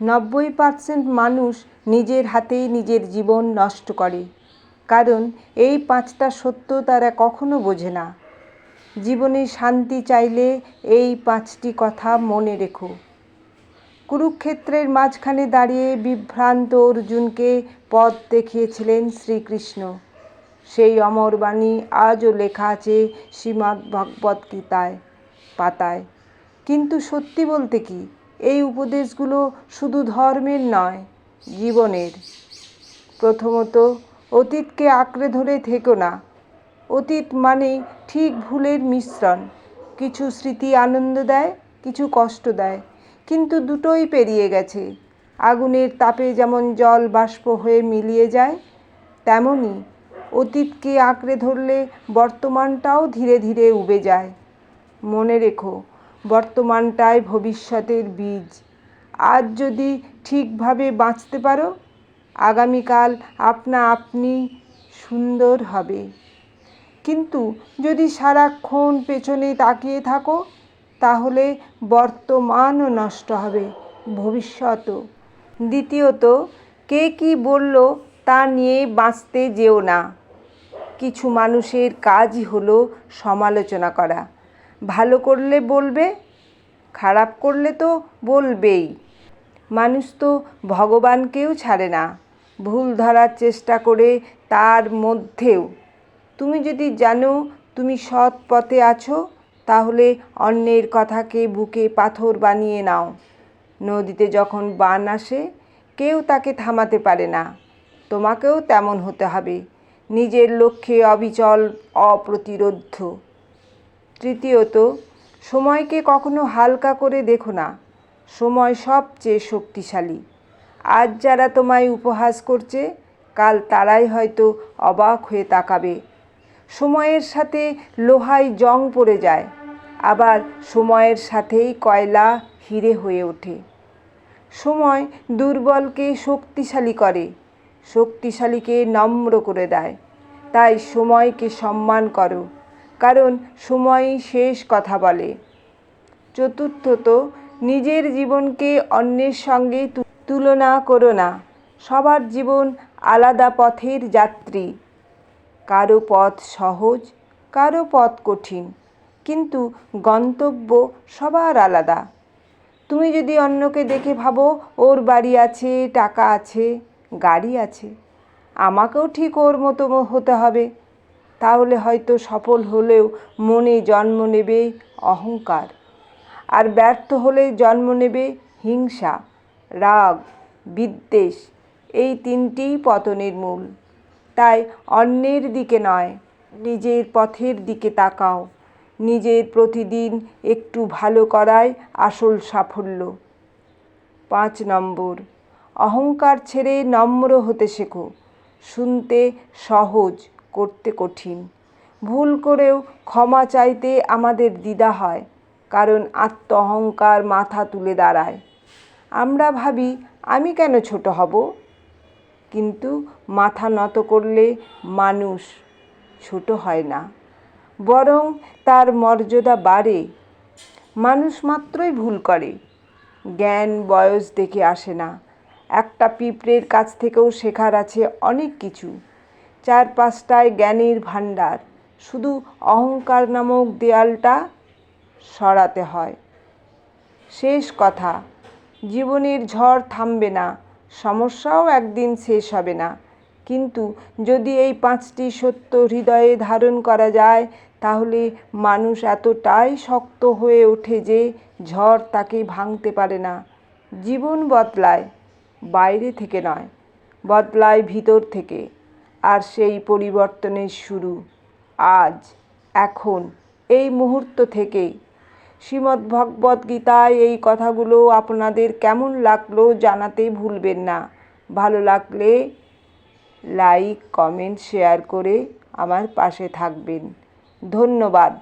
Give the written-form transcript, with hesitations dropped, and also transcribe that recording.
90% মানুষ নিজের হাতেই নিজের জীবন নষ্ট করে, কারণ এই 5টা সত্য তারা কখনো বোঝে না। জীবনে শান্তি চাইলে এই 5টি কথা মনে রেখো। কুরুক্ষেত্রের মাঝখানে দাঁড়িয়ে বিভ্রান্ত অর্জুনকে পথ দেখিয়েছিলেন শ্রীকৃষ্ণ। সেই অমর বাণী আজও লেখা আছে শ্রীমদ্ভগবদ্গীতায় পাতায়। কিন্তু সত্যি বলতে কি, এই উপদেশগুলো শুধু ধর্মের নয়, জীবনের। প্রথমত, অতীতকে আঁকড়ে ধরে থেকো না। অতীত মানেই ঠিক ভুলের মিশ্রণ। কিছু স্মৃতি আনন্দ দেয়, কিছু কষ্ট দেয়, কিন্তু দুটোই পেরিয়ে গেছে। আগুনের তাপে যেমন জল বাষ্প হয়ে মিলিয়ে যায়, তেমনি অতীতকে আঁকড়ে ধরলে বর্তমানটাও ধীরে ধীরে উবে যায়। মনে রেখো, বর্তমানটাই ভবিষ্যতের বীজ। আজ যদি ঠিকভাবে বাঁচতে পারো, আগামীকাল আপনা আপনি সুন্দর হবে। কিন্তু যদি সারাক্ষণ পেছনে তাকিয়ে থাকো, তাহলে বর্তমানও নষ্ট হবে, ভবিষ্যতও। দ্বিতীয়ত, কে কী বলল তা নিয়ে বাঁচতে যেও না। কিছু মানুষের কাজই হলো সমালোচনা করা। ভালো করলে বলবে, খারাপ করলে তো বলবেই। মানুষ তো ভগবানকেও ছাড়ে না, ভুল ধরার চেষ্টা করে। তার মধ্যেও তুমি যদি জানো তুমি সৎ পথে আছো, তাহলে অন্যের কথাকে বুকে পাথর বানিয়ে নাও। নদীতে যখন বান আসে, কেউ তাকে থামাতে পারে না। তোমাকেও তেমন হতে হবে, নিজের লক্ষ্যে অবিচল, অপ্রতিরোধ্য। তৃতীয়ত, সময়কে কখনো হালকা করে দেখো না। সময় সবচেয়ে শক্তিশালী। আজ যারা তোমায় উপহাস করছে, কাল তারাই হয়তো অবাক হয়ে তাকাবে। সময়ের সাথে লোহায় জং পড়ে যায়, আবার সময়ের সাথেই কয়লা হিরে হয়ে ওঠে। সময় দুর্বলকে শক্তিশালী করে, শক্তিশালীকে নম্র করে দেয়। তাই সময়কে সম্মান করো, কারণ সময়ই শেষ কথা বলে। চতুর্থত, নিজের জীবনকে অন্যের সঙ্গে তুলনা করো না। সবার জীবন আলাদা পথের যাত্রী। কারো পথ সহজ, কারো পথ কঠিন, কিন্তু গন্তব্য সবার আলাদা। তুমি যদি অন্যকে দেখে ভাবো ওর বাড়ি আছে, টাকা আছে, গাড়ি আছে, আমাকেও ঠিক ওর মতো হতে হবে, তাহলে হয়তো সফল হলেও মনে জন্ম নেবে অহংকার, আর ব্যর্থ হলে জন্ম নেবে হিংসা, রাগ, বিদ্বেষ। এই 3টিই পতনের মূল। তাই অন্যের দিকে নয়, নিজের পথের দিকে তাকাও। নিজের প্রতিদিন একটু ভালো করাই আসল সাফল্য। 5 নম্বর, অহংকার ছেড়ে নম্র হতে শেখো। শুনতে সহজ, করতে কঠিন। ভুল করেও ক্ষমা চাইতে আমাদের দ্বিধা হয়, কারণ আত্ম অহংকার মাথা তুলে দাঁড়ায়। আমরা ভাবি আমি কেন ছোট হব, কিন্তু মাথা নত করলে মানুষ ছোট হয় না, বরং তার মর্যাদা বাড়ে। মানুষ মাত্রই ভুল করে, জ্ঞান বয়স দেখে আসে না। একটা পিঁপড়ের কাছ থেকেও শেখার আছে অনেক কিছু। 4-5টায় জ্ঞানের ভাণ্ডার, শুধু অহংকার নামক দেয়ালটা সরাতে হয়। শেষ কথা, জীবনের ঝড় থামবে না, সমস্যাও একদিন শেষ হবে না। কিন্তু যদি এই 5টি সত্য হৃদয়ে ধারণ করা যায়, তাহলে মানুষ এতটাই শক্ত হয়ে ওঠে যে ঝড় তাকে ভাঙতে পারে না। জীবন বদলায় বাইরে থেকে নয়, বদলায় ভিতর থেকে। আর সেই পরিবর্তনের শুরু আজ, এখন, এই মুহূর্ত থেকেই। শ্রীমদ্ভগবদ্গীতায় এই কথাগুলো আপনাদের কেমন লাগলো জানাতে ভুলবেন না। ভালো লাগলে লাইক, কমেন্ট, শেয়ার করে আমার পাশে থাকবেন। ধন্যবাদ।